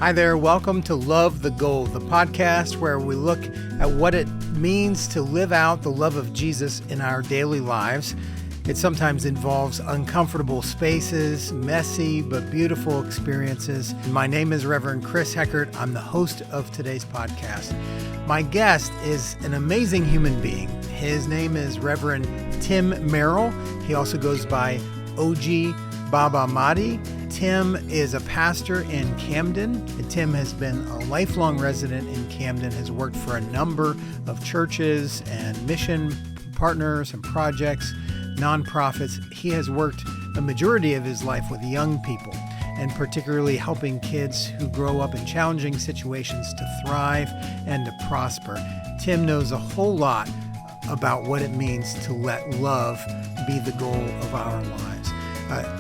Hi there. Welcome to Love the Goal, the podcast where we look at what it means to live out the love of Jesus in our daily lives. It sometimes involves uncomfortable spaces, messy but beautiful experiences. My name is Reverend Chris Heckert. I'm the host of today's podcast. My guest is an amazing human being. His name is Reverend Tim Merrill. He also goes by OG Baba Mahdi. Tim is a pastor in Camden. And Tim has been a lifelong resident in Camden, has worked for a number of churches and mission partners and projects, nonprofits. He has worked the majority of his life with young people, and particularly helping kids who grow up in challenging situations to thrive and to prosper. Tim knows a whole lot about what it means to let love be the goal of our lives.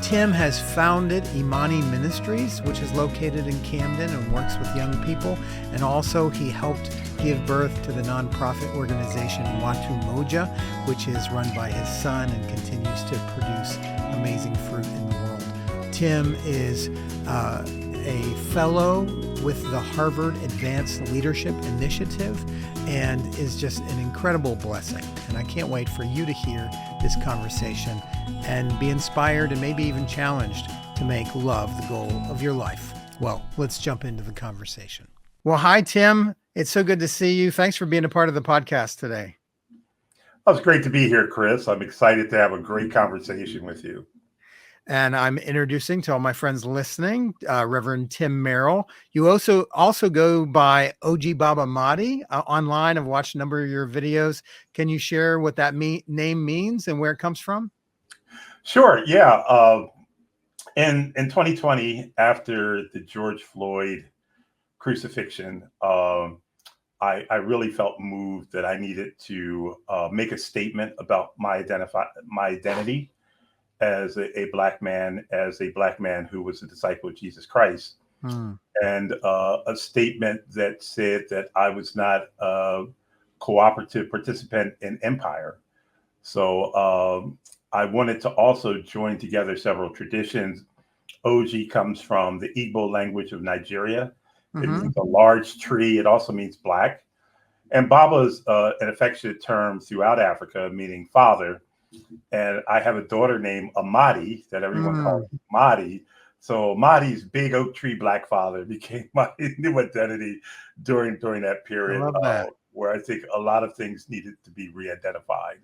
Tim has founded Imani Ministries, which is located in Camden and works with young people. And also he helped give birth to the nonprofit organization Watu Moja, which is run by his son and continues to produce amazing fruit in the world. Tim is a fellow with the Harvard Advanced Leadership Initiative and is just an incredible blessing. And I can't wait for you to hear this conversation and be inspired and maybe even challenged to make love the goal of your life. Well, let's jump into the conversation. Well, hi, Tim. It's so good to see you. Thanks for being a part of the podcast today. Oh, it's great to be here, Chris. I'm excited to have a great conversation with you. And I'm introducing to all my friends listening, Reverend Tim Merrill. You also go by OG Baba Mahdi online. I've watched a number of your videos. Can you share what that name means and where it comes from? Sure. Yeah. In 2020, after the George Floyd crucifixion, I really felt moved that I needed to make a statement about my identity as a black man who was a disciple of Jesus Christ, and a statement that said that I was not a cooperative participant in empire. So I wanted to also join together several traditions. OG comes from the Igbo language of Nigeria. It means a large tree. It also means black. And Baba is an affectionate term throughout Africa, meaning father. And I have a daughter named Amadi that everyone calls Mahdi. So Mahdi's big oak tree black father became my new identity during that period. I love that. Where I think a lot of things needed to be re-identified.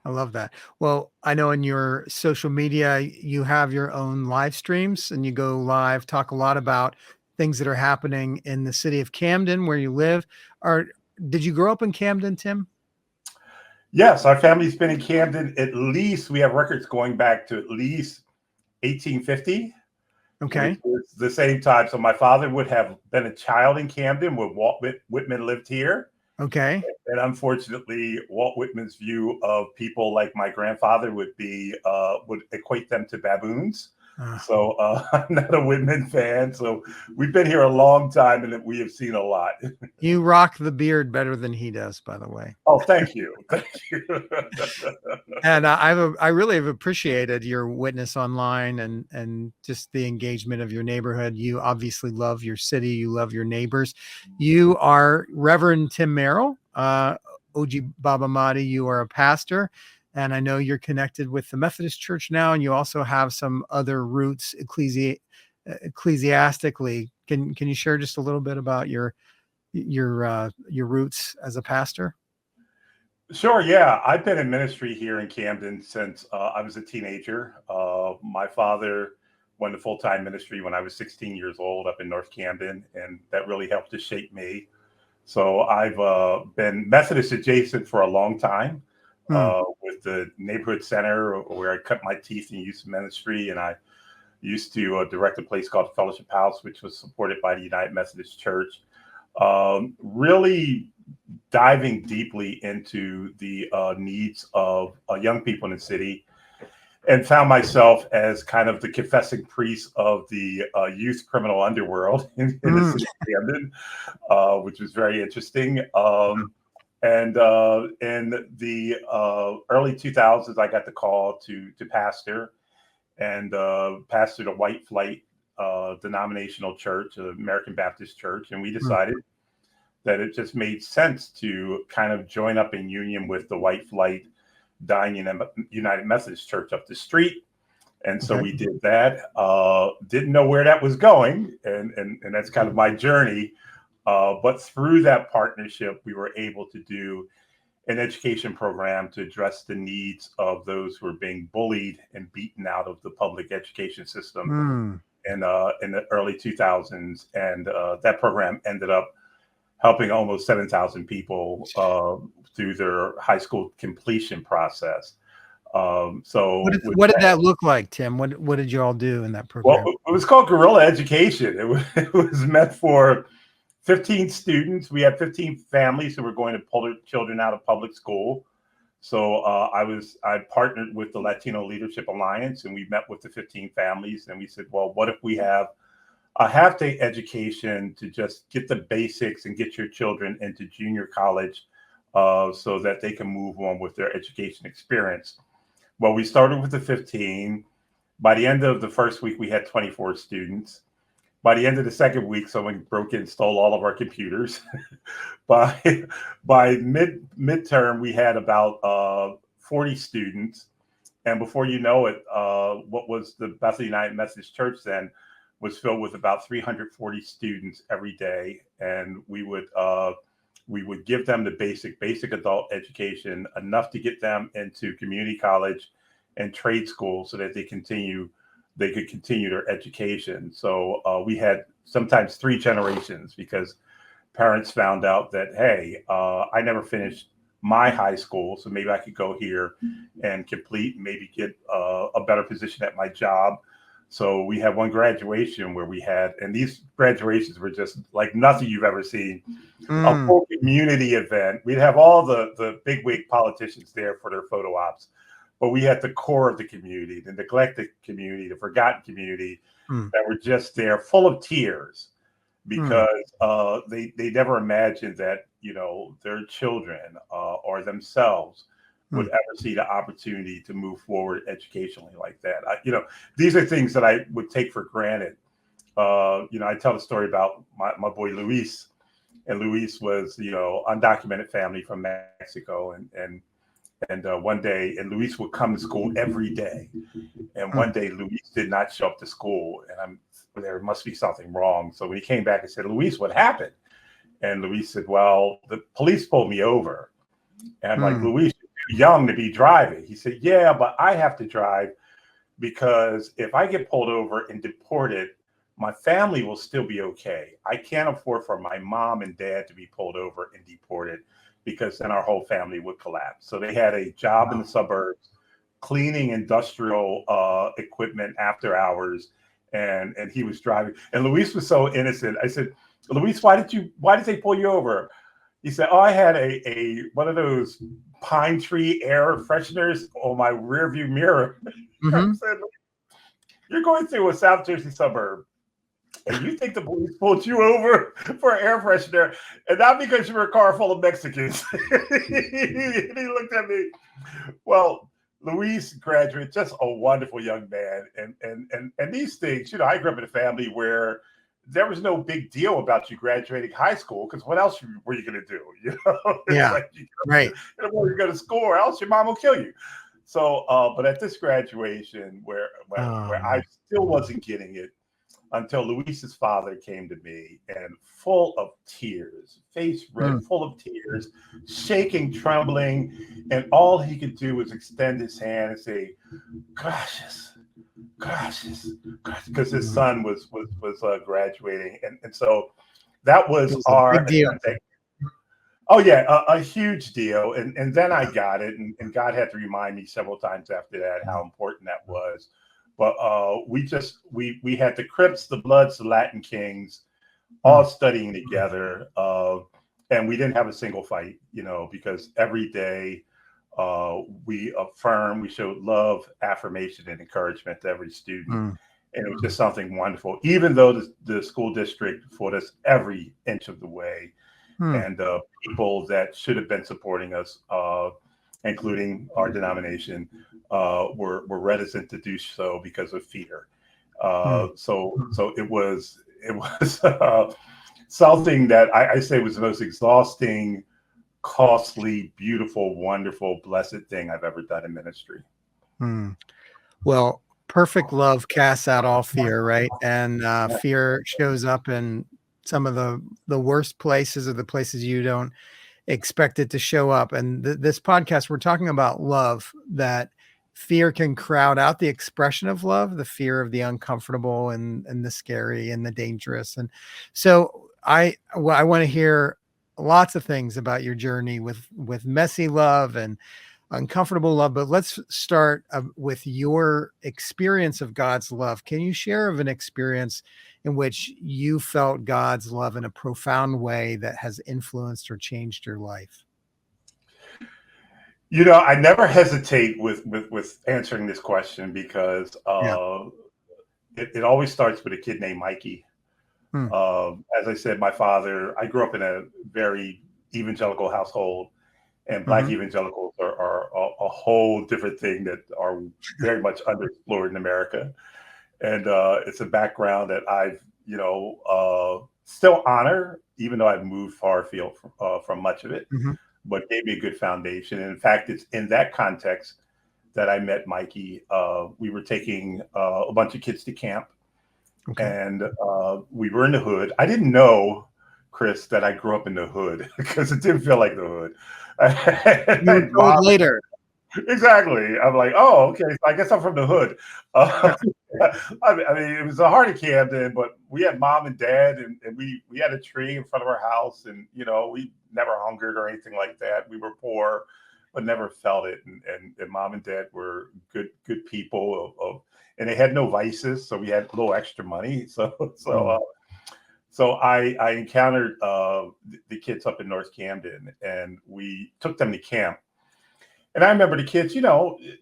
I love that. Well, I know in your social media, you have your own live streams and you go live, talk a lot about things that are happening in the city of Camden where you live. Did you grow up in Camden, Tim? Yes, our family's been in Camden. At least we have records going back to at least 1850. Okay. Which was the same time. So my father would have been a child in Camden when Walt Whitman lived here. Okay. And unfortunately, Walt Whitman's view of people like my grandfather would equate them to baboons. So I'm not a Whitman fan. So we've been here a long time and we have seen a lot. You rock the beard better than he does, by the way. Oh, thank you. Thank you. And I really have appreciated your witness online and just the engagement of your neighborhood. You obviously love your city. You love your neighbors. You are Reverend Tim Merrill, OG Baba Mahdi. You are a pastor. And I know you're connected with the Methodist Church now, and you also have some other roots ecclesiastically. Can you share just a little bit about your roots as a pastor? Sure. Yeah, I've been in ministry here in Camden since I was a teenager. My father went to full-time ministry when I was 16 years old up in North Camden, and that really helped to shape me. So I've been Methodist adjacent for a long time. With the neighborhood center where I cut my teeth in youth ministry. And I used to direct a place called Fellowship House, which was supported by the United Methodist Church. Really diving deeply into the needs of young people in the city, and found myself as kind of the confessing priest of the youth criminal underworld in the city of Camden, which was very interesting. And in the early 2000s, I got the call to pastor, and pastored a white flight denominational church, American Baptist Church, and we decided that it just made sense to kind of join up in union with the White Flight Dying United Methodist Church up the street. And so we did that. Didn't know where that was going, and that's kind of my journey. But through that partnership, we were able to do an education program to address the needs of those who are being bullied and beaten out of the public education system in the early 2000s. And that program ended up helping almost 7,000 people through their high school completion process. So what did that look like, Tim? What did you all do in that program? Well, it was called Guerrilla Education. It was meant for 15 students. We had 15 families who were going to pull their children out of public school. So I partnered with the Latino Leadership Alliance, and we met with the 15 families, and we said, well, what if we have a half-day education to just get the basics and get your children into junior college so that they can move on with their education experience. Well, we started with the 15. By the end of the first week, we had 24 students. By the end of the second week, someone broke in and stole all of our computers. by midterm, we had about 40 students. And before you know it, what was the Bethel United Methodist Church then was filled with about 340 students every day. And we would give them the basic adult education, enough to get them into community college and trade school so that they could continue their education. So we had sometimes 3 generations, because parents found out that, hey, I never finished my high school, so maybe I could go here and complete, maybe get a better position at my job. So we had one graduation where we had, and these graduations were just like nothing you've ever seen, a full community event. We'd have all the bigwig politicians there for their photo ops, but we had the core of the community, the neglected community, the forgotten community that were just there full of tears, because they never imagined that, their children or themselves would ever see the opportunity to move forward educationally like that. These are things that I would take for granted. I tell the story about my boy Luis, and Luis was, undocumented family from Mexico, and one day, and Luis would come to school every day, and one day Luis did not show up to school, and there must be something wrong. So when he came back and said, Luis, what happened? And Luis said, well, the police pulled me over. And I'm like, Luis, you're too young to be driving. He said, yeah, but I have to drive, because if I get pulled over and deported, my family will still be okay. I can't afford for my mom and dad to be pulled over and deported, because then our whole family would collapse. So they had a job in the suburbs, cleaning industrial equipment after hours, and he was driving. And Luis was so innocent. I said, Luis, why did they pull you over? He said, oh, I had a one of those pine tree air fresheners on my rear view mirror. I said, you're going through a South Jersey suburb, and you think the police pulled you over for air freshener, and not because you were a car full of Mexicans. He looked at me. Well, Luis graduated, just a wonderful young man. And these things, I grew up in a family where there was no big deal about you graduating high school, because what else were you going to do? Yeah, like right. You go to school, or else your mom will kill you. So, but at this graduation, where I still wasn't getting it, until Luis's father came to me, and full of tears, face red, full of tears, shaking, trembling, and all he could do was extend his hand and say, gracias, because his son was graduating, and so that was our big deal. Oh yeah, a huge deal, and then I got it, and God had to remind me several times after that how important that was. But we had the Crips, the Bloods, the Latin Kings, all studying together, and we didn't have a single fight, because every day we showed love, affirmation, and encouragement to every student. And it was just something wonderful, even though the school district fought us every inch of the way. And people that should have been supporting us, including our denomination, were reticent to do so because of fear. So it was something that I say was the most exhausting, costly, beautiful, wonderful, blessed thing I've ever done in ministry. Hmm. Well, perfect love casts out all fear, right? And fear shows up in some of the worst places, or the places you don't expect it to show up. And this podcast, we're talking about love, that fear can crowd out the expression of love, the fear of the uncomfortable and the scary and the dangerous. And so I want to hear lots of things about your journey with messy love and uncomfortable love, but let's start with your experience of God's love. Can you share of an experience in which you felt God's love in a profound way that has influenced or changed your life? I never hesitate with answering this question because Yeah. it always starts with a kid named Mikey. Hmm. As I said, I grew up in a very evangelical household, and Black Mm-hmm. evangelicals are a whole different thing that are very much underexplored in America. And it's a background that I've, still honor, even though I've moved far afield from much of it, Mm-hmm. but gave me a good foundation. And in fact, it's in that context that I met Mikey. We were taking a bunch of kids to camp, Okay. and we were in the hood. I didn't know, Chris, that I grew up in the hood because it didn't feel like the hood. You were told Mom, later. exactly. I'm like, oh, okay. So I guess I'm from the hood. Uh, I mean, it was a heart of Camden, but we had mom and dad, and we had a tree in front of our house, and we never hungered or anything like that. We were poor, but never felt it. And mom and dad were good people, and they had no vices, so we had a little extra money. Mm. So I encountered the kids up in North Camden, and we took them to camp. And I remember the kids,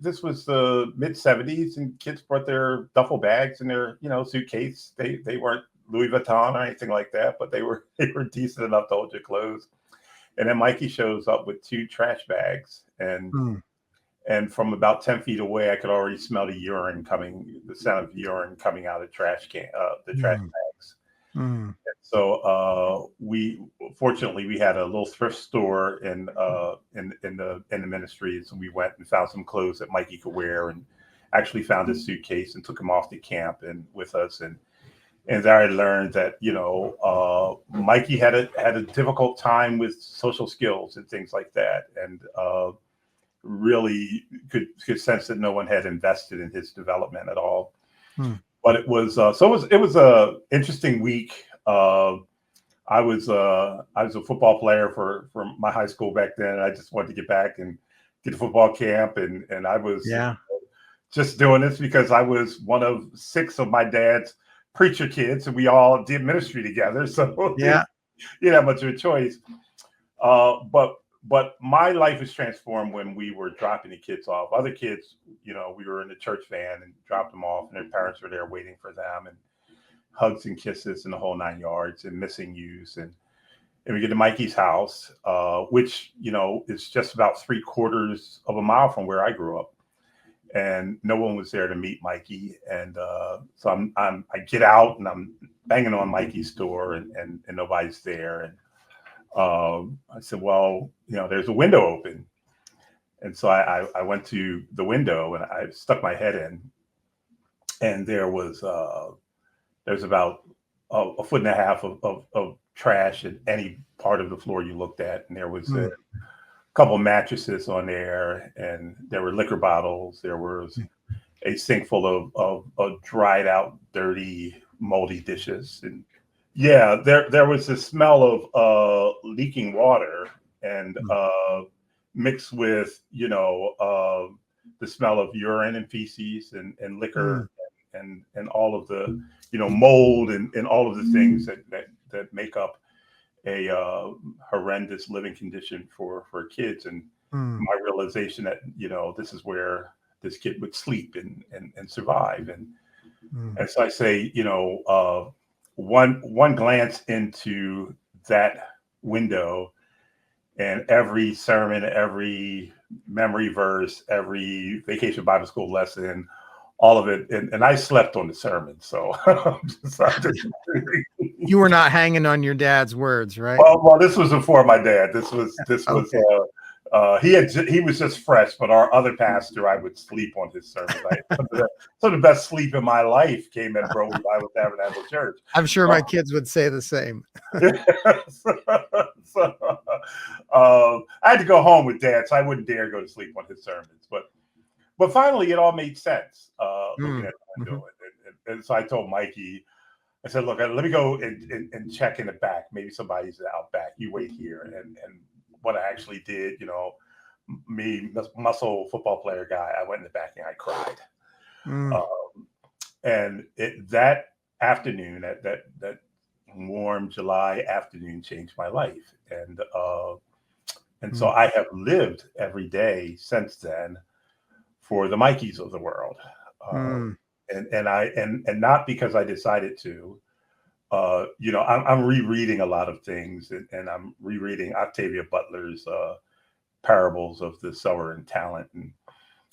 this was the mid 70s, and kids brought their duffel bags and their, suitcase. They weren't Louis Vuitton or anything like that, but they were they were decent enough to hold your clothes. And then Mikey shows up with 2 trash bags, Mm. and from about 10 feet away, I could already smell the sound of urine coming out of the trash Mm. bags. Mm. So we fortunately we had a little thrift store in the ministries, and we went and found some clothes that Mikey could wear, and actually found his suitcase and took him off to camp and with us. And there I learned that Mikey had a difficult time with social skills and things like that, and really could sense that no one had invested in his development at all. Mm. But it was a interesting week. I was a football player for my high school back then. And I just wanted to get back and get to football camp, and I was Yeah. just doing this because I was one of 6 of my dad's preacher kids, and we all did ministry together. So Yeah. you didn't have much of a choice. But my life was transformed when we were dropping the kids off. Other kids, we were in the church van and dropped them off, and their parents were there waiting for them, and hugs and kisses and the whole 9 yards, and missing yous. And we get to Mikey's house, which, is just about 3/4 of a mile from where I grew up. And no one was there to meet Mikey. And so I get out and I'm banging on Mikey's door, and nobody's there. And I said, well, there's a window open. And so I went to the window and I stuck my head in, and there's about a foot and a half of trash in any part of the floor you looked at. And there was a Mm. couple of mattresses on there, and there were liquor bottles. There was a sink full of dried out, dirty, moldy dishes. And yeah, there was the smell of leaking water, and Mm. mixed with the smell of urine and feces and Mm. liquor, and all of the mold, and all of the things that make up a horrendous living condition for kids. And Mm. my realization that this is where this kid would sleep and survive. Mm. And so I say, one glance into that window, and every sermon, every memory verse, every vacation Bible school lesson, all of it, and I slept on the sermon. So You were not hanging on your dad's words, right? well, this was before my dad. This was Okay. he was just fresh, but our other pastor, I would sleep on his sermons. Some of the best sleep in my life came at Broadway Bible Tabernacle Church. I'm sure my kids would say the same. So, I had to go home with Dad, so I wouldn't dare go to sleep on his sermons. But finally, it all made sense. Looking at what I'm doing, and so I told Mikey, I said, "Look, let me go and check in the back. Maybe somebody's out back. You wait here." And what I actually did, me, muscle football player guy, I went in the back and I cried. And that afternoon, that warm July afternoon, changed my life. And so I have lived every day since then for the Mikeys of the world. And not because I decided to. I'm rereading a lot of things, and I'm rereading Octavia Butler's parables of the sower and talent,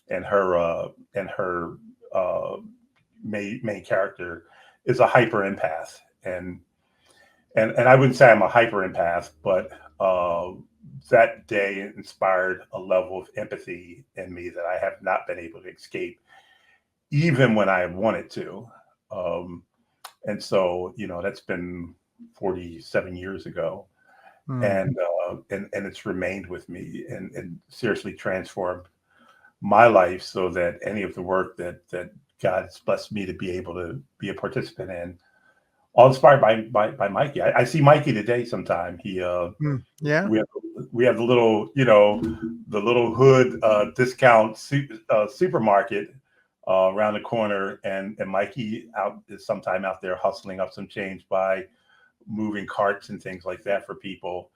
and her main character is a hyper empath, and I wouldn't say I'm a hyper empath, but that day inspired a level of empathy in me that I have not been able to escape, even when I wanted to. And so, that's been 47 years ago, and it's remained with me and seriously transformed my life, so that any of the work that God has blessed me to be able to be a participant in, all inspired by Mikey. I see Mikey today. Sometime we have the little the little hood discount supermarket around the corner, and Mikey is sometime out there hustling up some change by moving carts and things like that for people.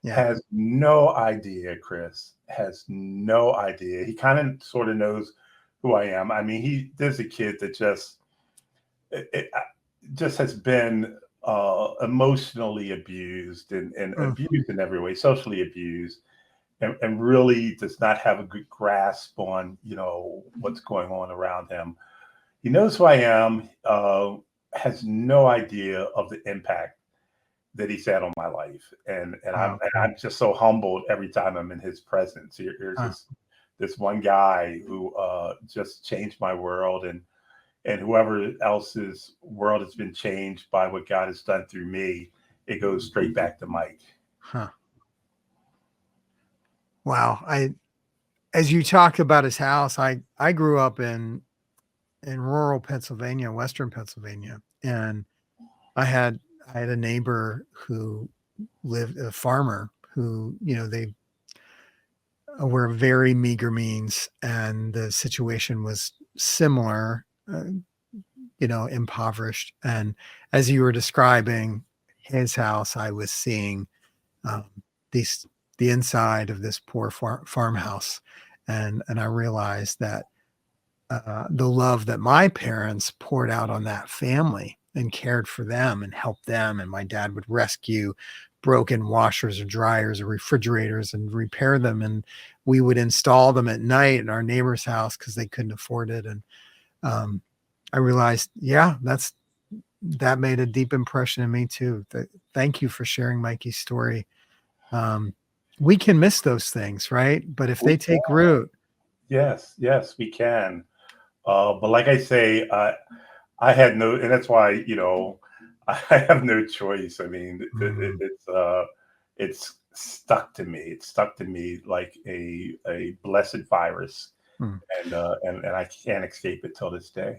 Has no idea, Chris. Has no idea. He kind of sort of knows who I am. I mean, there's a kid that just has been emotionally abused and abused in every way, socially abused. And really does not have a good grasp on, what's going on around him. He knows who I am, has no idea of the impact that he's had on my life. And I'm just so humbled every time I'm in his presence. Here's this one guy who just changed my world, and whoever else's world has been changed by what God has done through me, it goes straight back to Mike. Wow. As you talk about his house, I grew up in rural Pennsylvania, Western Pennsylvania, and I had a neighbor who lived, a farmer who, they were very meager means, and the situation was similar, impoverished. And as you were describing his house, I was seeing the inside of this poor farmhouse. And I realized that the love that my parents poured out on that family and cared for them and helped them. And my dad would rescue broken washers or dryers or refrigerators and repair them. And we would install them at night in our neighbor's house because they couldn't afford it. And I realized, that made a deep impression in me too. Thank you for sharing Mikey's story. We can miss those things, right? But if they take root. Yes, we can. But like I say, I had no, and that's why, I have no choice. I mean, it's stuck to me. It's stuck to me like a blessed virus, and I can't escape it till this day.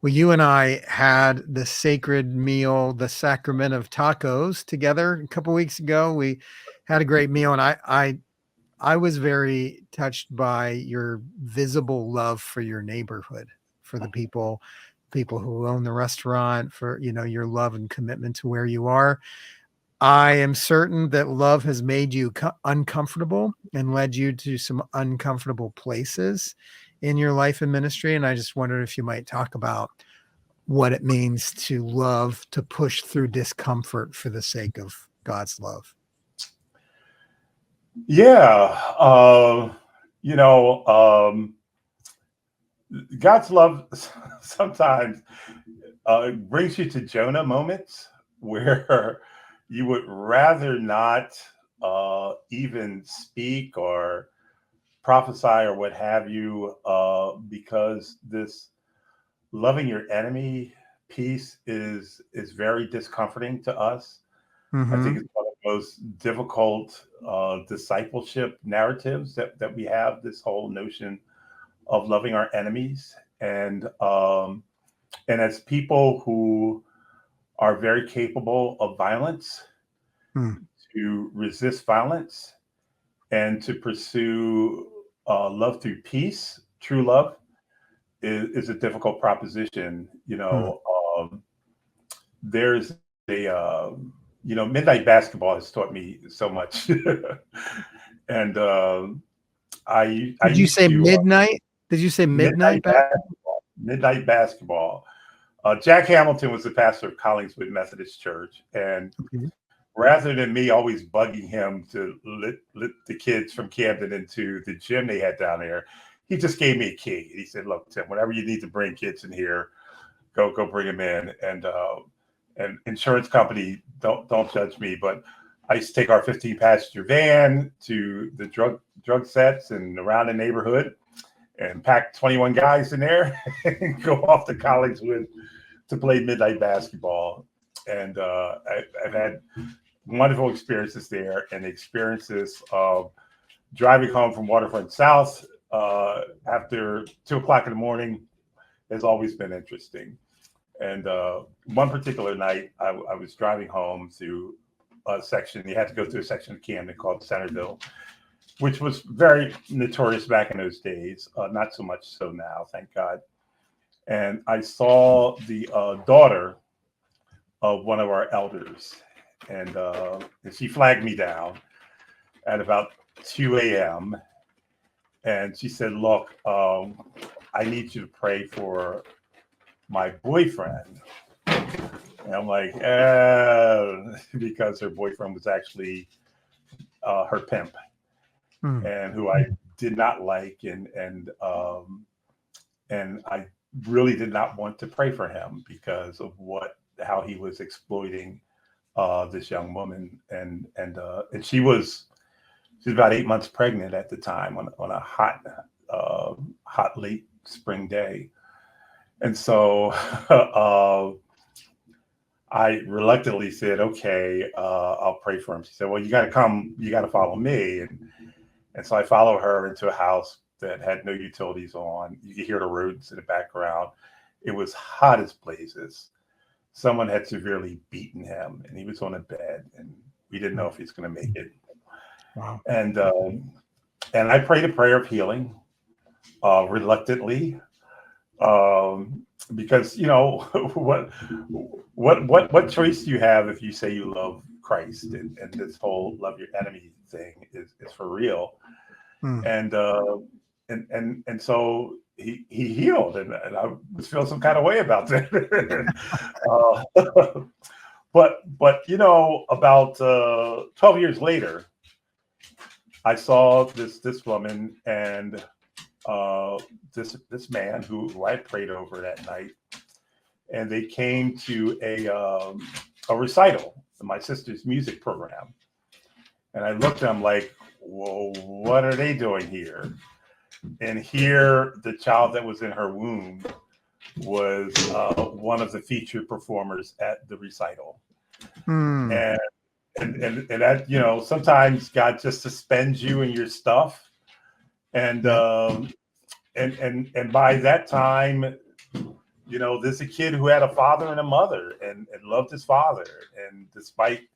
Well, you and I had the sacred meal, the sacrament of tacos together a couple weeks ago. We had a great meal, and I was very touched by your visible love for your neighborhood, for the people who own the restaurant, for, your love and commitment to where you are. I am certain that love has made you uncomfortable and led you to some uncomfortable places in your life and ministry. And I just wondered if you might talk about what it means to love, to push through discomfort for the sake of God's love. Yeah. God's love sometimes brings you to Jonah moments where you would rather not even speak or prophesy or what have you, because this loving your enemy piece is very discomforting to us. I think Mm-hmm. it's one of the most difficult discipleship narratives that we have. This whole notion of loving our enemies, and as people who are very capable of violence, Mm. to resist violence and to pursue love through peace, true love is a difficult proposition. Mm. There's midnight basketball has taught me so much, and I Did you used say to midnight? Did you say midnight midnight back? basketball, midnight basketball. Jack Hamilton was the pastor of Collingswood Methodist Church, and Okay. rather than me always bugging him to let the kids from Camden into the gym they had down there, he just gave me a key. He said, "Look, Tim, whenever you need to bring kids in here, go bring them in." And insurance company, don't judge me, but I used to take our 15 passenger van to the drug sets and around the neighborhood and pack 21 guys in there and go off to Collingswood to play midnight basketball. And I've had wonderful experiences there, and experiences of driving home from Waterfront South after 2 o'clock in the morning has always been interesting. And one particular night, I was driving home through a section. You had to go through a section of Camden called Centerville, which was very notorious back in those days. Not so much so now, thank God. And I saw the daughter of one of our elders, and she flagged me down at about 2 a.m. And she said, "Look, I need you to pray for my boyfriend." And I'm like, because her boyfriend was actually her pimp, Mm. and who I did not like, and I really did not want to pray for him because of how he was exploiting this young woman, and she's about 8 months pregnant at the time on a hot late spring day, and so I reluctantly said, "Okay, I'll pray for him." She said, "Well, you got to come, you got to follow me," and so I follow her into a house that had no utilities on. You could hear the rodents in the background. It was hot as blazes. Someone had severely beaten him, and he was on a bed, and we didn't know if he's going to make it. Wow. And I prayed a prayer of healing, reluctantly, because what choice do you have if you say you love Christ, and this whole love your enemy thing is for real, Mm. and so he healed, and I was feeling some kind of way about that. But about 12 years later, I saw this woman and this man who I prayed over that night, and they came to a recital in my sister's music program, and I looked at them like, "Whoa, what are they doing here?" And here, the child that was in her womb was one of the featured performers at the recital. Mm. And that, sometimes God just suspends you in your stuff, and Yeah. and by that time, there's a kid who had a father and a mother, and loved his father, and despite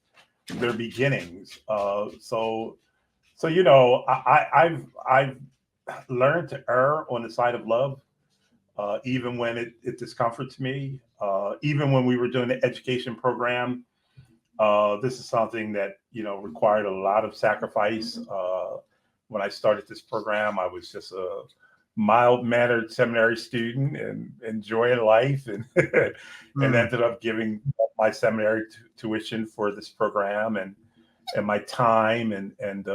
their beginnings, I've learned to err on the side of love, even when it discomforts me. Even when we were doing the education program, this is something that required a lot of sacrifice. When I started this program, I was just a mild-mannered seminary student and enjoying life, and and Mm. ended up giving my seminary tuition for this program, and my time, and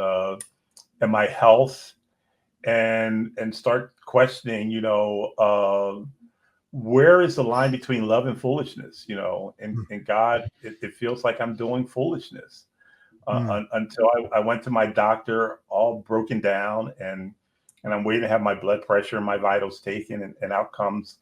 my health, and start questioning, where is the line between love and foolishness? And God, it feels like I'm doing foolishness until I went to my doctor, all broken down, and I'm waiting to have my blood pressure and my vitals taken, and out comes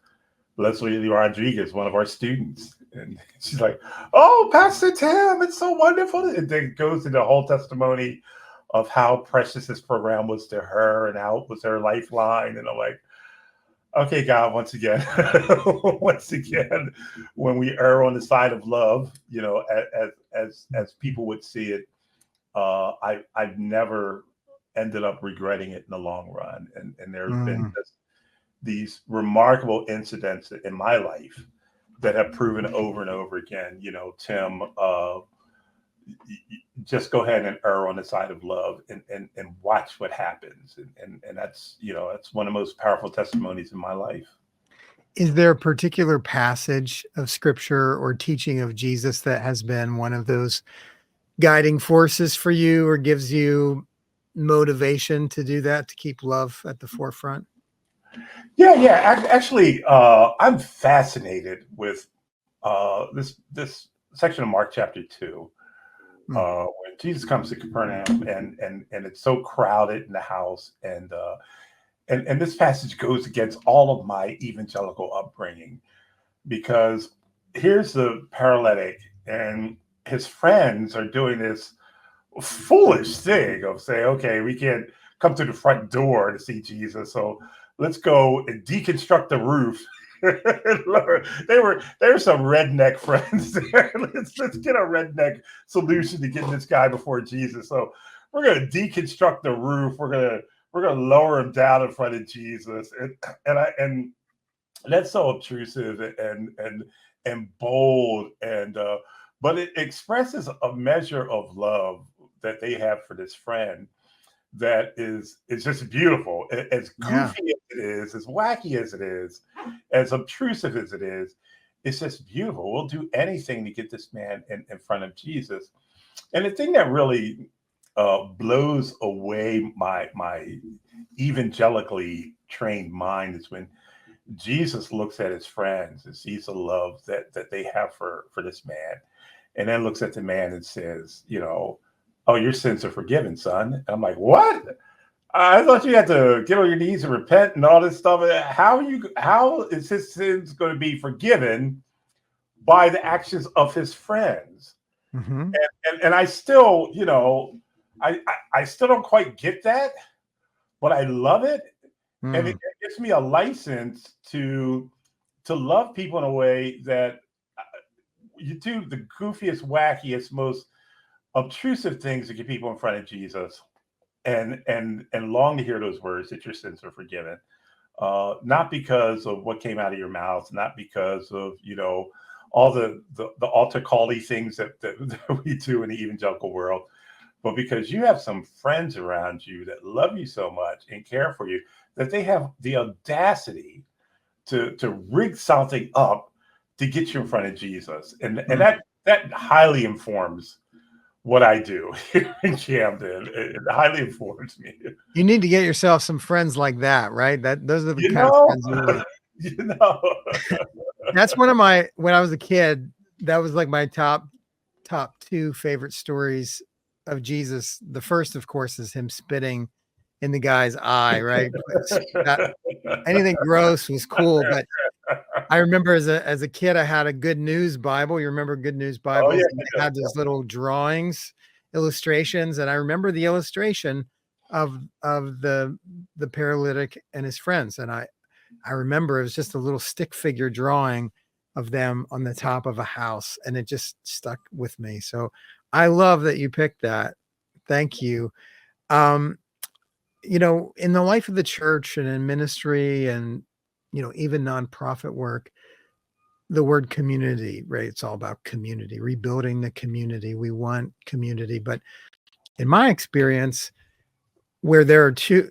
Leslie Rodriguez, one of our students. And she's like, "Oh, Pastor Tim, it's so wonderful." And then goes into the whole testimony of how precious this program was to her and how it was her lifeline. And I'm like, okay, God, once again, when we err on the side of love, as people would see it, I've never ended up regretting it in the long run. And there's been just these remarkable incidents in my life that have proven over and over again, Tim, just go ahead and err on the side of love and watch what happens. And that's one of the most powerful testimonies in my life. Is there a particular passage of scripture or teaching of Jesus that has been one of those guiding forces for you or gives you motivation to do that, to keep love at the forefront? Yeah. Actually, I'm fascinated with this section of Mark chapter 2, when Jesus comes to Capernaum and it's so crowded in the house, and this passage goes against all of my evangelical upbringing, because here's the paralytic and his friends are doing this foolish thing of saying, okay, we can't come to the front door to see Jesus, so let's go and deconstruct the roof. They were some redneck friends there. Let's get a redneck solution to getting this guy before Jesus. So we're gonna deconstruct the roof. We're gonna lower him down in front of Jesus, and that's so obtrusive and bold, but it expresses a measure of love that they have for this friend that is just beautiful. As goofy as it is, as wacky as it is, as obtrusive as it is, it's just beautiful. We'll do anything to get this man in front of Jesus. And the thing that really blows away my evangelically trained mind is when Jesus looks at his friends and sees the love that they have for this man, and then looks at the man and says, "Oh, your sins are forgiven, son." And I'm like, what? I thought you had to get on your knees and repent and all this stuff. How is his sins going to be forgiven by the actions of his friends? Mm-hmm. And I still, I still don't quite get that, but I love it. And it gives me a license to love people in a way that you do the goofiest, wackiest, most obtrusive things to get people in front of Jesus, and long to hear those words that your sins are forgiven, not because of what came out of your mouth, not because of all the altar call-y things that we do in the evangelical world, but because you have some friends around you that love you so much and care for you that they have the audacity to rig something up to get you in front of Jesus, and that highly informs what I do here in Camden. It highly informs me. You need to get yourself some friends like that, right? Those are the kind of friends you need. That's one of when I was a kid, that was like my top two favorite stories of Jesus. The first, of course, is him spitting in the guy's eye, right? Anything gross was cool, but I remember as a kid, I had a Good News Bible. You remember Good News Bibles? Oh, yeah, they had those little drawings, illustrations, and I remember the illustration of the paralytic and his friends. And I remember it was just a little stick figure drawing of them on the top of a house, and it just stuck with me. So I love that you picked that. Thank you. In the life of the church and in ministry and even nonprofit work, the word community, right? It's all about community, rebuilding the community. We want community. But in my experience, where there are two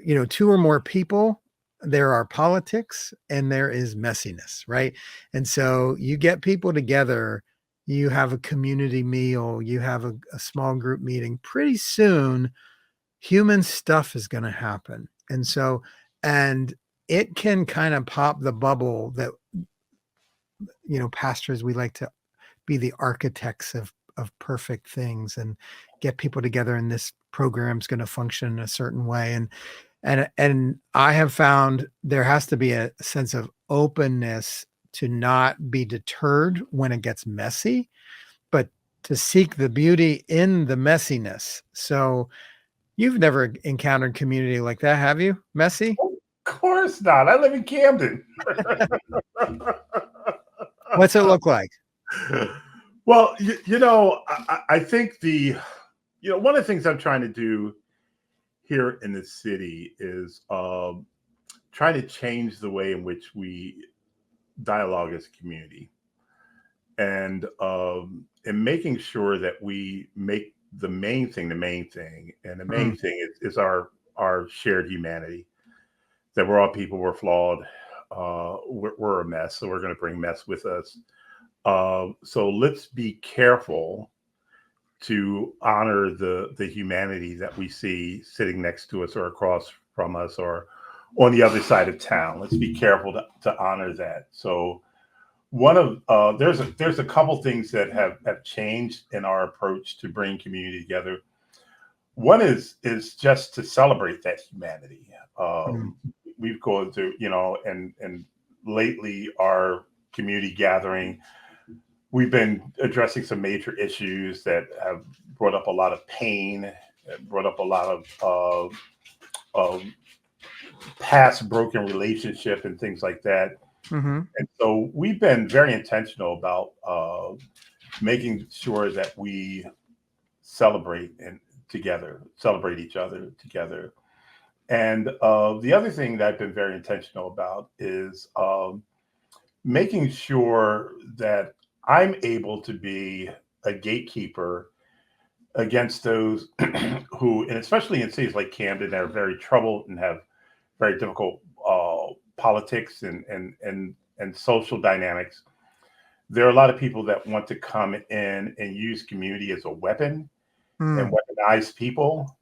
or more people, there are politics and there is messiness, right? And so you get people together, you have a community meal, you have a small group meeting. Pretty soon, human stuff is going to happen. And so, and it can kind of pop the bubble that, pastors, we like to be the architects of perfect things and get people together, and this program's going to function in a certain way. And I have found there has to be a sense of openness to not be deterred when it gets messy, but to seek the beauty in the messiness. So you've never encountered community like that, have you? Messy? Of course not. I live in Camden. What's it look like? Well, I think one of the things I'm trying to do here in the city is trying to change the way in which we dialogue as a community, and making sure that we make the main thing the main thing, and the main thing is our shared humanity. That we're all people, we're flawed, we're a mess, so we're going to bring mess with us. So let's be careful to honor the humanity that we see sitting next to us or across from us or on the other side of town. Let's be careful to honor that. So there's a couple things that have changed in our approach to bring community together. One is just to celebrate that humanity. We've gone through, and lately our community gathering, we've been addressing some major issues that have brought up a lot of pain, brought up a lot of past broken relationship and things like that. And so we've been very intentional about making sure that we celebrate each other together. And the other thing that I've been very intentional about is making sure that I'm able to be a gatekeeper against those who, and especially in cities like Camden, that are very troubled and have very difficult politics and social dynamics. There are a lot of people that want to come in and use community as a weapon and weaponize people.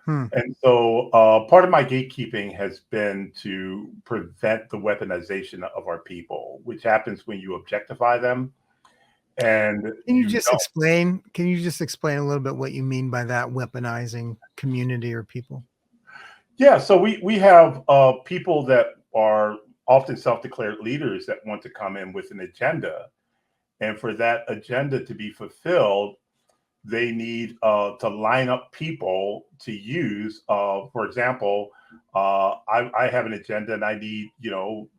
And so part of my gatekeeping has been to prevent the weaponization of our people, which happens when you objectify them. And Can you just explain a little bit what you mean by that, weaponizing community or people? Yeah, so we have people that are often self-declared leaders that want to come in with an agenda. And for that agenda to be fulfilled, they need to line up people to use. For example, I have an agenda and I need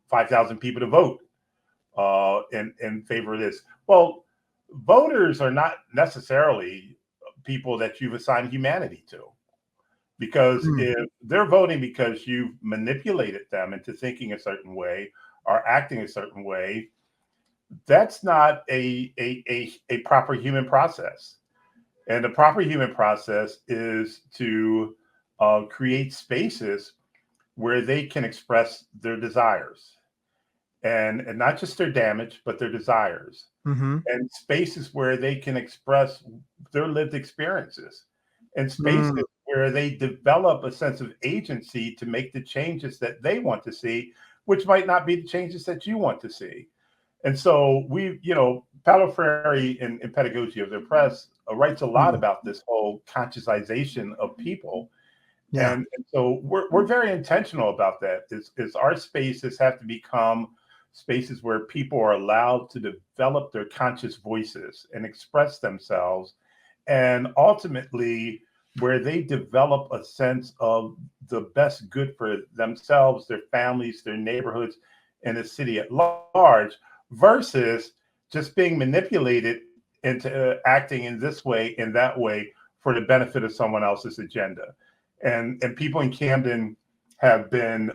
5,000 people to vote in favor of this. Well, voters are not necessarily people that you've assigned humanity to, because if they're voting because you've manipulated them into thinking a certain way or acting a certain way, that's not a proper human process. And the proper human process is to create spaces where they can express their desires, and not just their damage, but their desires, and spaces where they can express their lived experiences, and spaces where they develop a sense of agency to make the changes that they want to see, which might not be the changes that you want to see. And so Paulo Freire in Pedagogy of the Oppressed writes a lot about this whole consciousization of people. Yeah. And so we're very intentional about that. Is our spaces have to become spaces where people are allowed to develop their conscious voices and express themselves, and ultimately where they develop a sense of the best good for themselves, their families, their neighborhoods, and the city at large, versus just being manipulated into acting in this way, in that way, for the benefit of someone else's agenda. And people in Camden have been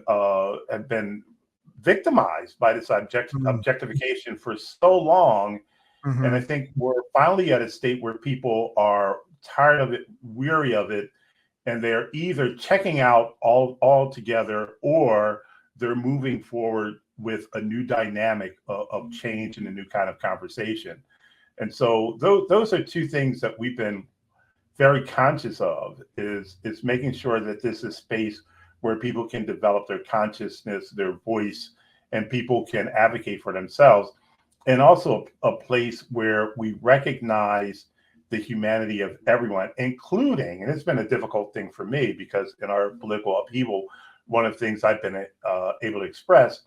victimized by this objectification for so long. And I think we're finally at a state where people are tired of it, weary of it, and they're either checking out altogether, or they're moving forward with a new dynamic of change and a new kind of conversation. And so those are two things that we've been very conscious of, is making sure that this is space where people can develop their consciousness, their voice, and people can advocate for themselves. And also a place where we recognize the humanity of everyone, including, and it's been a difficult thing for me because in our political upheaval, one of the things I've been able to express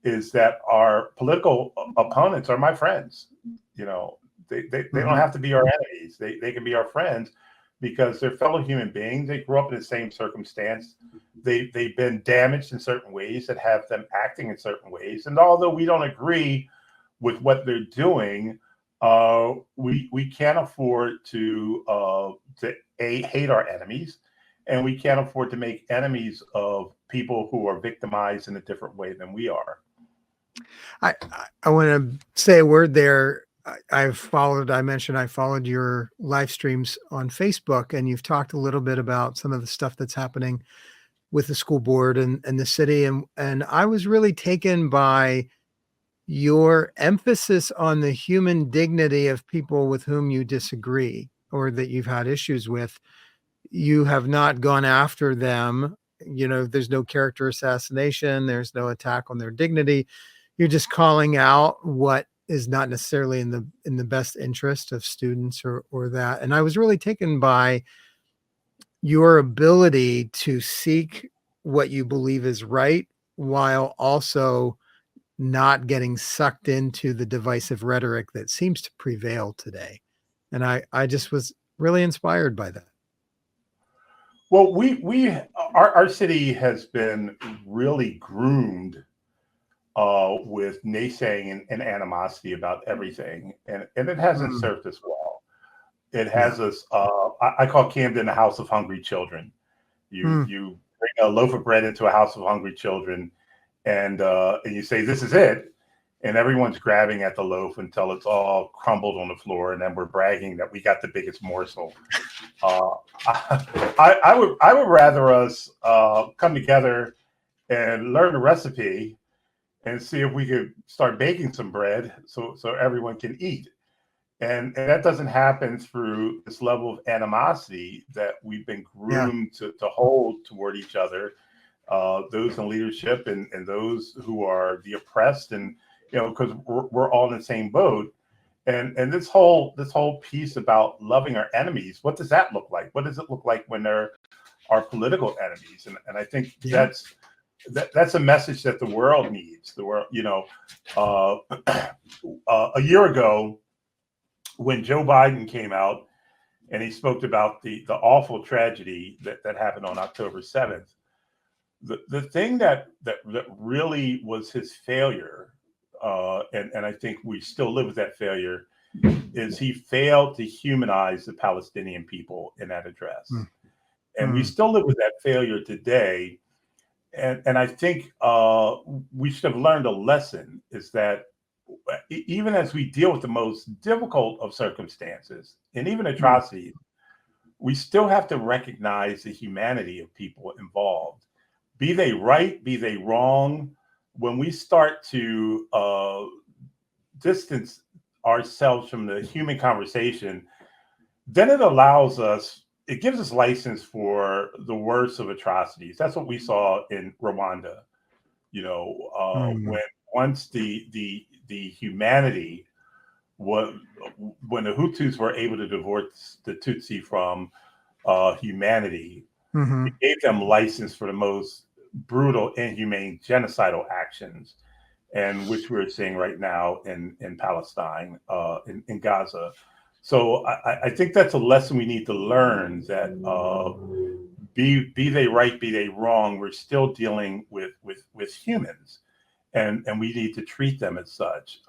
is that our political opponents are my friends. You know, they don't have to be our enemies. They can be our friends because they're fellow human beings. They grew up in the same circumstance. They've been damaged in certain ways that have them acting in certain ways. And although we don't agree with what they're doing, we can't afford to hate our enemies, and we can't afford to make enemies of people who are victimized in a different way than we are. I want to say a word there. I mentioned I followed your live streams on Facebook, and you've talked a little bit about some of the stuff that's happening with the school board and the city. And I was really taken by your emphasis on the human dignity of people with whom you disagree or that you've had issues with. You have not gone after them. You know, there's no character assassination. There's no attack on their dignity. You're just calling out what is not necessarily in the best interest of students or that. And I was really taken by your ability to seek what you believe is right while also not getting sucked into the divisive rhetoric that seems to prevail today. And I just was really inspired by that. Well, our city has been really groomed with naysaying and animosity about everything, and it hasn't served us well. It has us. I call Camden the house of hungry children. You bring a loaf of bread into a house of hungry children, and you say, "This is it," and everyone's grabbing at the loaf until it's all crumbled on the floor, and then we're bragging that we got the biggest morsel. I would rather us come together and learn the recipe and see if we could start baking some bread so everyone can eat. And that doesn't happen through this level of animosity that we've been groomed to hold toward each other, those in leadership and those who are the oppressed, and because we're all in the same boat. And this whole piece about loving our enemies, what does that look like? What does it look like when they're our political enemies? And I think that's a message that the world needs. The world, a year ago, when Joe Biden came out and he spoke about the awful tragedy that happened on October 7th, the thing that really was his failure, and I think we still live with that failure, is he failed to humanize the Palestinian people in that address. And we still live with that failure today. And I think we should have learned a lesson, is that even as we deal with the most difficult of circumstances and even atrocities, we still have to recognize the humanity of people involved. Be they right, be they wrong. When we start to distance ourselves from the human conversation, then it gives us license for the worst of atrocities. That's what we saw in Rwanda. When once the humanity was, when the Hutus were able to divorce the Tutsi from humanity, it gave them license for the most brutal, inhumane, genocidal actions, and which we're seeing right now in Palestine, in Gaza. So I think that's a lesson we need to learn, that be they right, be they wrong, we're still dealing with humans, and we need to treat them as such.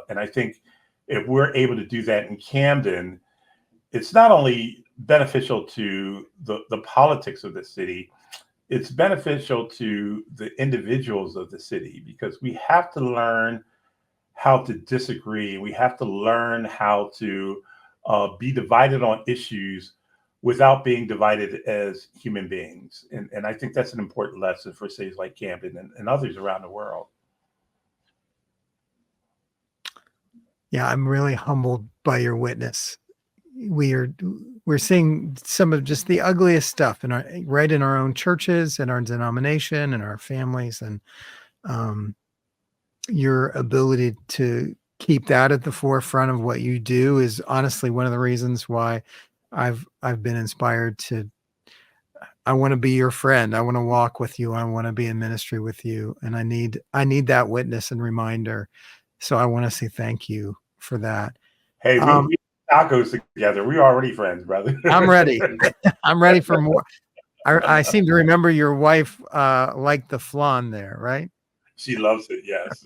And I think if we're able to do that in Camden, it's not only beneficial to the politics of the city, it's beneficial to the individuals of the city, because we have to learn how to disagree. We have to learn how to be divided on issues without being divided as human beings. And I think that's an important lesson for cities like Camden and others around the world. Yeah, I'm really humbled by your witness. we're seeing some of just the ugliest stuff in our own churches and our denomination and our families, and um, your ability to keep that at the forefront of what you do is honestly one of the reasons why I've been inspired to. I want to be your friend. I want to walk with you. I want to be in ministry with you, and I need that witness and reminder. So I want to say thank you for that. Hey, we eat tacos together. We're already friends, brother. I'm ready. I'm ready for more. I seem to remember your wife liked the flan there, right? She loves it. Yes.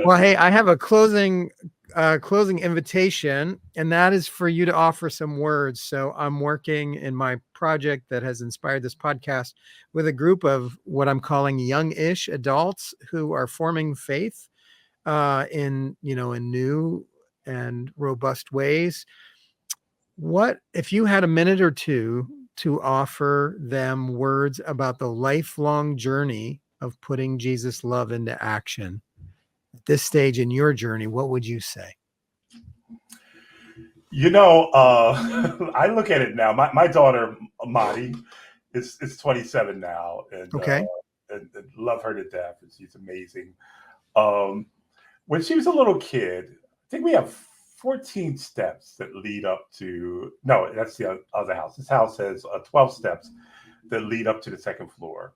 Well, hey, I have a closing invitation, and that is for you to offer some words. So I'm working in my project that has inspired this podcast with a group of what I'm calling young-ish adults who are forming faith in new and robust ways. What if you had a minute or two to offer them words about the lifelong journey of putting Jesus' love into action? At this stage in your journey, what would you say? I look at it now. My daughter, Madi, is 27 now, and, Okay. and love her to death. And she's amazing. When she was a little kid, I think we have 14 steps that lead up to, no, that's the other house. This house has 12 steps that lead up to the second floor.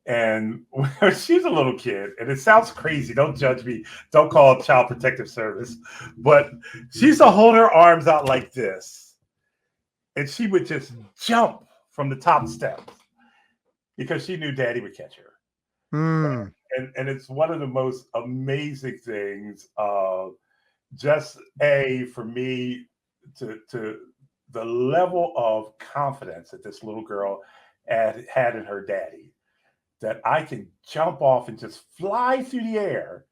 And when she's a little kid, and it sounds crazy, don't judge me, don't call Child Protective Service, but she used to hold her arms out like this, and she would just jump from the top steps because she knew Daddy would catch her. Mm. And it's one of the most amazing things, just for me to the level of confidence that this little girl had in her daddy, that I can jump off and just fly through the air.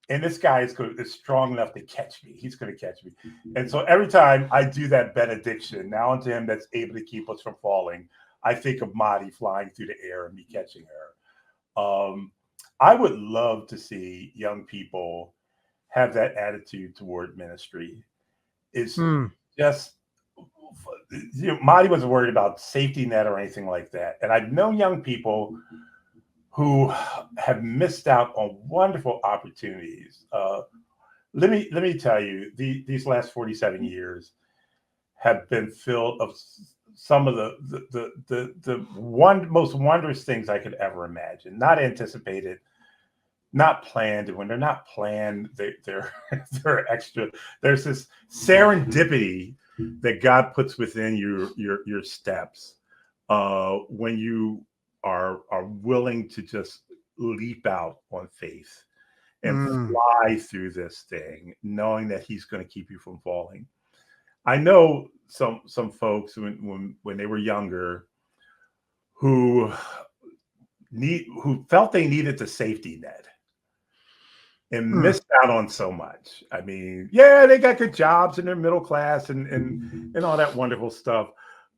And this guy is strong enough to catch me. He's going to catch me. And so every time I do that benediction, now unto him that's able to keep us from falling, I think of Madi flying through the air and me catching her. I would love to see young people have that attitude toward ministry. It's just, Madi wasn't worried about safety net or anything like that. And I've known young people who have missed out on wonderful opportunities. Let me tell you, these last 47 years have been filled of some of the most wondrous things I could ever imagine. Not anticipated, not planned. And when they're not planned, they're extra. There's this serendipity that God puts within your steps when you are willing to just leap out on faith and fly through this thing, knowing that he's going to keep you from falling. I know some folks when they were younger who felt they needed the safety net and missed out on so much. I mean, yeah, they got good jobs and they're middle class and all that wonderful stuff.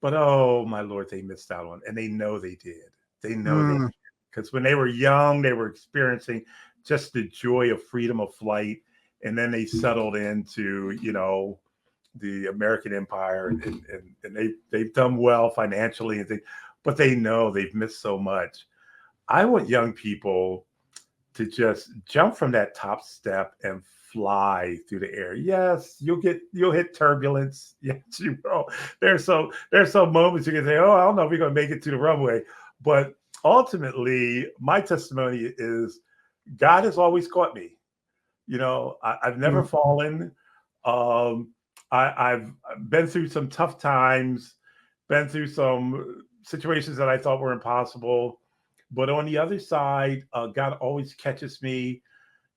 But oh my Lord, they missed out on, and they know they did. They know they did. Because when they were young, they were experiencing just the joy of freedom of flight. And then they settled into, the American empire, and they've done well financially and things, but they know they've missed so much. I want young people to just jump from that top step and fly through the air. Yes, you'll hit turbulence. Yes, you will. There's some moments you can say, oh, I don't know if we're going to make it to the runway. But ultimately, my testimony is God has always caught me. I've never fallen. I've been through some tough times, been through some situations that I thought were impossible. But on the other side, God always catches me.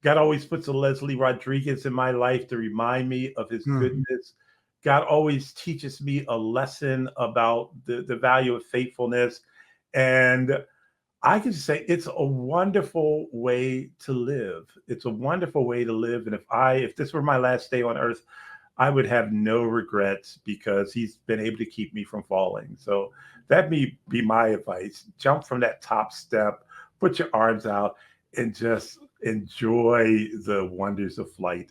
God always puts a Leslie Rodriguez in my life to remind me of his goodness. God always teaches me a lesson about the value of faithfulness. And I can just say it's a wonderful way to live. It's a wonderful way to live. And if this were my last day on earth, I would have no regrets because he's been able to keep me from falling. So that'd be my advice. Jump from that top step, put your arms out, and just enjoy the wonders of flight.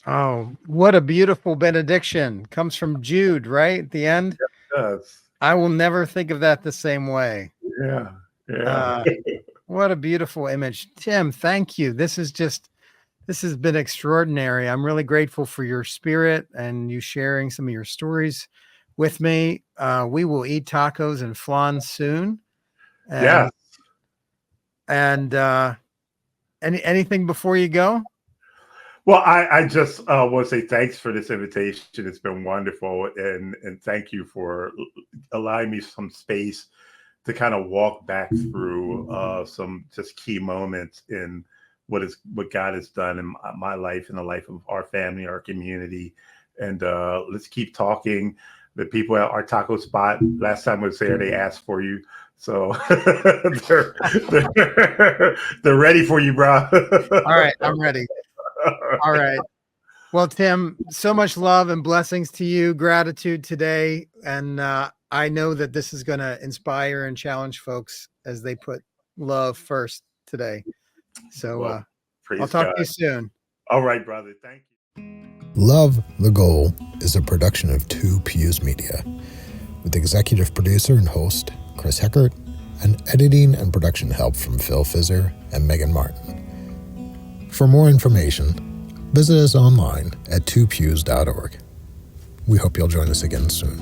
Oh, what a beautiful benediction. Comes from Jude, right? At the end. Yes. I will never think of that the same way. Yeah. Yeah. Uh, what a beautiful image. Tim, thank you. This has been extraordinary. I'm really grateful for your spirit and you sharing some of your stories with me. We will eat tacos and flan soon. Yeah. And anything before you go? Well, I just want to say thanks for this invitation. It's been wonderful, and thank you for allowing me some space to kind of walk back through some just key moments in what God has done in my life and the life of our family, our community, and let's keep talking. The people at our taco spot last time I was there, they asked for you. So they're ready for you, bro. All right, I'm ready. All right. Well, Tim, so much love and blessings to you, gratitude today. And I know that this is going to inspire and challenge folks as they put love first today. So Well, I'll talk to you soon. All right, brother. Thank you. Love the Goal is a production of Two Pews Media, with executive producer and host Chris Heckert, and editing and production help from Fizur and Megan Martin. For more information, visit us online at twopews.org. We hope you'll join us again soon.